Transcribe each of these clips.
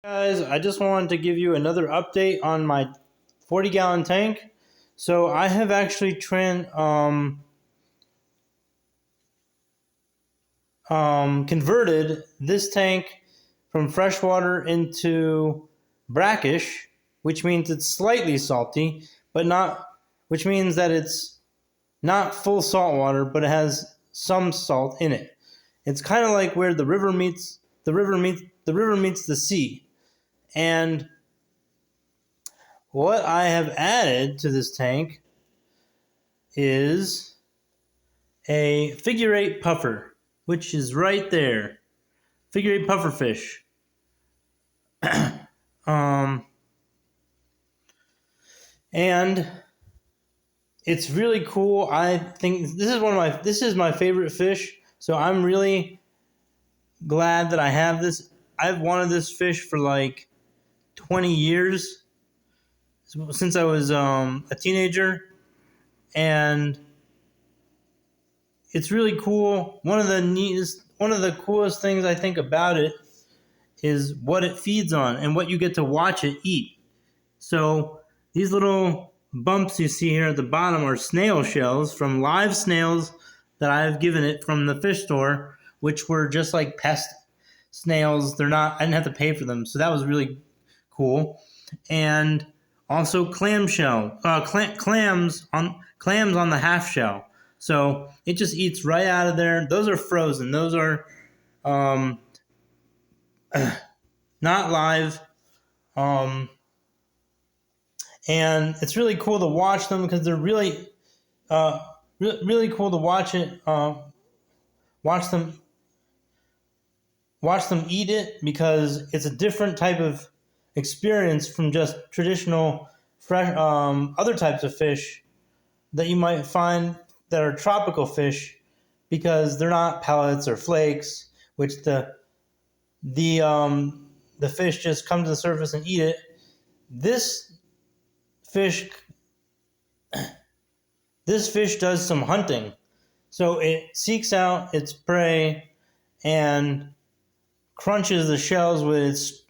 Guys, I just wanted to give you another update on my 40-gallon tank. So I have actually converted this tank from freshwater into brackish, which means it's slightly salty, but not, which means that it's not full salt water, but it has some salt in it. It's kind of like where the river meets the sea. And what I have added to this tank is a figure eight puffer, which is right there. Figure eight puffer fish. And it's really cool. I think this is my favorite fish. So I'm really glad that I have this. I've wanted this fish for like 20 years since I was a teenager, and it's really cool. One of the coolest things I think about it is what it feeds on and what you get to watch it eat. So these little bumps you see here at the bottom are snail shells from live snails that I've given it from the fish store, which were just like pest snails. I didn't have to pay for them, so that was really cool. And also clams on the half shell. So it just eats right out of there. Those are frozen. Those are not live. And it's really cool to watch them because they're really cool to watch it. Watch them eat it, because it's a different type of experience from just traditional fresh other types of fish that you might find that are tropical fish, because they're not pellets or flakes, which the fish just come to the surface and eat it. This fish does some hunting. So it seeks out its prey and crunches the shells with its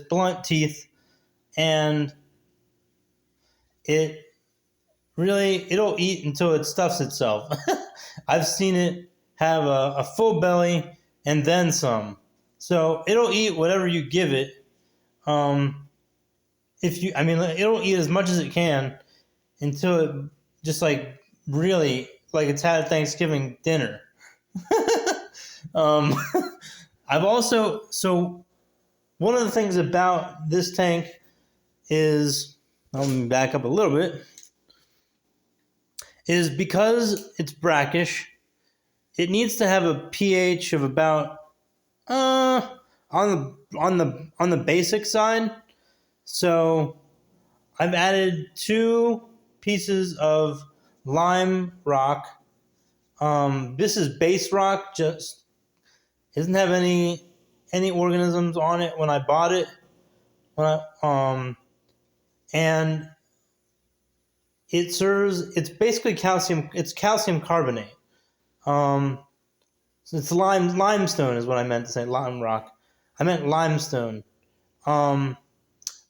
blunt teeth, and it'll eat until it stuffs itself. I've seen it have a full belly and then some. So it'll eat whatever you give it. It'll eat as much as it can until it just really it's had Thanksgiving dinner. One of the things about this tank is, let me back up a little bit, is because it's brackish, it needs to have a pH of about on the basic side. So I've added 2 pieces of lime rock. This is base rock, just doesn't have any organisms on it when I bought it. And it's basically calcium. It's calcium carbonate. So it's limestone is what I meant to say. Lime rock. I meant limestone,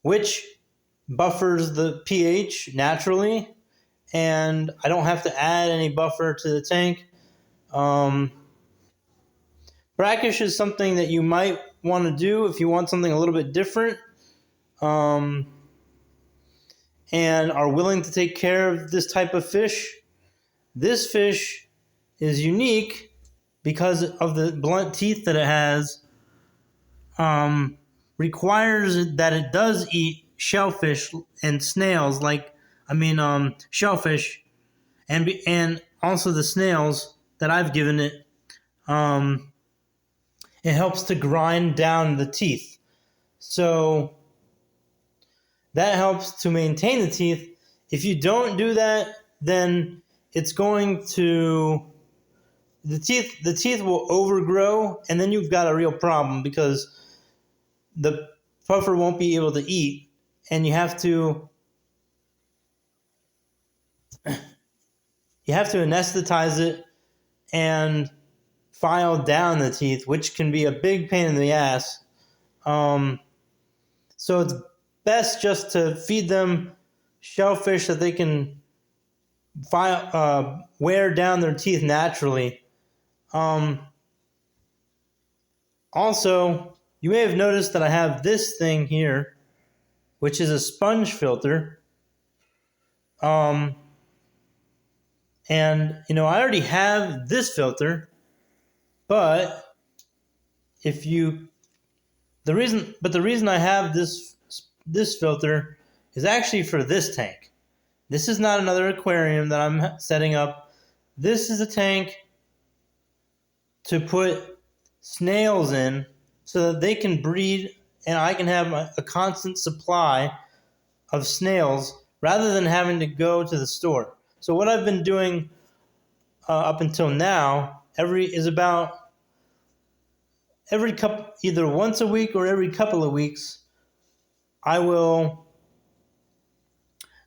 which buffers the pH naturally, and I don't have to add any buffer to the tank. Brackish is something that you might want to do if you want something a little bit different, and are willing to take care of this type of fish. This fish is unique because of the blunt teeth that it has. Requires that it does eat shellfish and snails, shellfish, and also the snails that I've given it. It helps to grind down the teeth. So that helps to maintain the teeth. If you don't do that, then it's going to, the teeth will overgrow, and then you've got a real problem, because the puffer won't be able to eat, and you have to anesthetize it and file down the teeth, which can be a big pain in the ass. So it's best just to feed them shellfish that they can wear down their teeth naturally. Also, you may have noticed that I have this thing here, which is a sponge filter. And I already have this filter, but the reason I have this filter is actually for this tank. This is not another aquarium that I'm setting up. This is a tank to put snails in so that they can breed and I can have a constant supply of snails rather than having to go to the store. So what I've been doing up until now either once a week or every couple of weeks, I will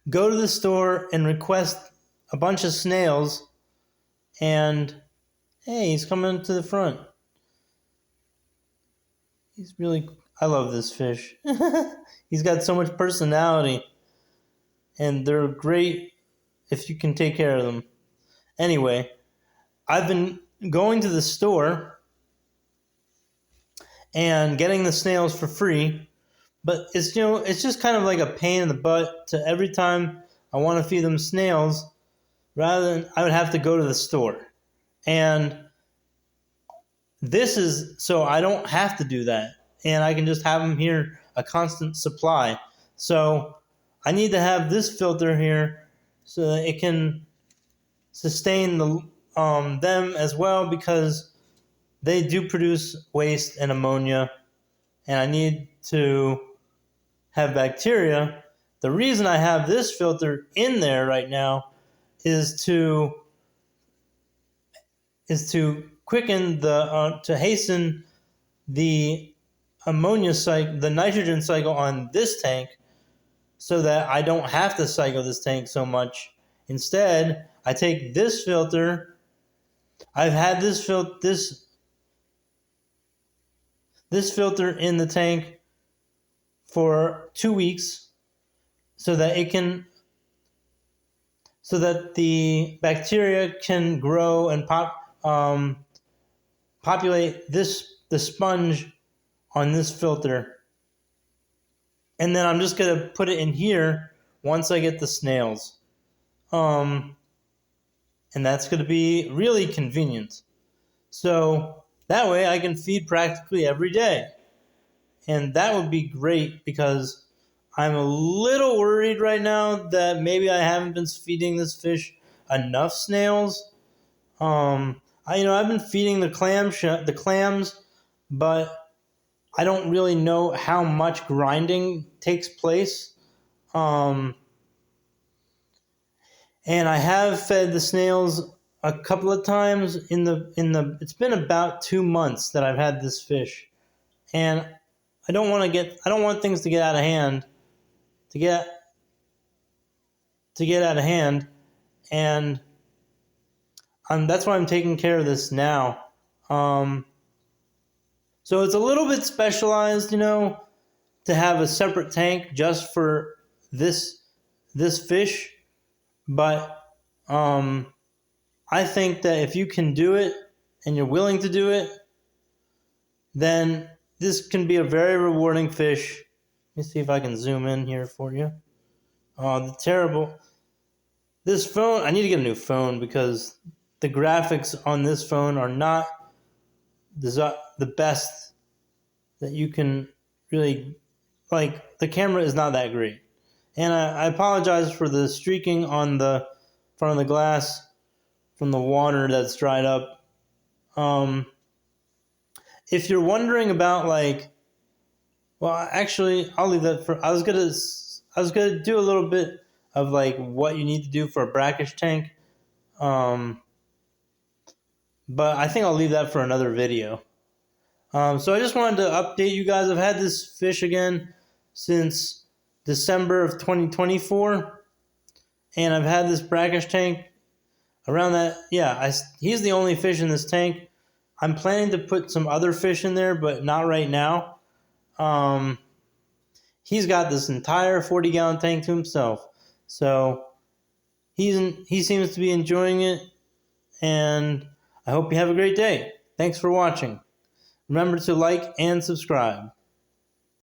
go to the store and request a bunch of snails. And hey, he's coming to the front. I love this fish. He's got so much personality. And they're great if you can take care of them. Anyway, I've been going to the store and getting the snails for free. But it's just kind of like a pain in the butt to every time I want to feed them snails, rather than I would have to go to the store. And this is so I don't have to do that. And I can just have them here, a constant supply. So I need to have this filter here so that it can sustain them as well, because they do produce waste and ammonia. And I need to have bacteria. The reason I have this filter in there right now is to quicken to hasten the ammonia cycle, the nitrogen cycle on this tank, so that I don't have to cycle this tank so much. Instead, I take this filter. I've had this filter in the tank for 2 weeks so that the bacteria can grow and populate the sponge on this filter. And then I'm just going to put it in here once I get the snails. And that's going to be really convenient. So that way I can feed practically every day. And that would be great, because I'm a little worried right now that maybe I haven't been feeding this fish enough snails. I've been feeding the clams, but I don't really know how much grinding takes place. And I have fed the snails a couple of times it's been about 2 months that I've had this fish. And I don't want things to get out of hand. And that's why I'm taking care of this now. So it's a little bit specialized, to have a separate tank just for this fish. But I think that if you can do it and you're willing to do it, then this can be a very rewarding fish. Let me see if I can zoom in here for you. This phone, I need to get a new phone, because the graphics on this phone are not the best that you can really, the camera is not that great. And I apologize for the streaking on the front of the glass from the water that's dried up. If you're wondering about actually, I'll leave that for. I was gonna do a little bit of what you need to do for a brackish tank, but I think I'll leave that for another video. So I just wanted to update you guys. I've had this fish again since December of 2024, and I've had this brackish tank around that. Yeah, he's the only fish in this tank. I'm planning to put some other fish in there, but not right now. he's got this entire 40-gallon tank to himself. So he seems to be enjoying it, and I hope you have a great day. Thanks for watching. Remember to like and subscribe.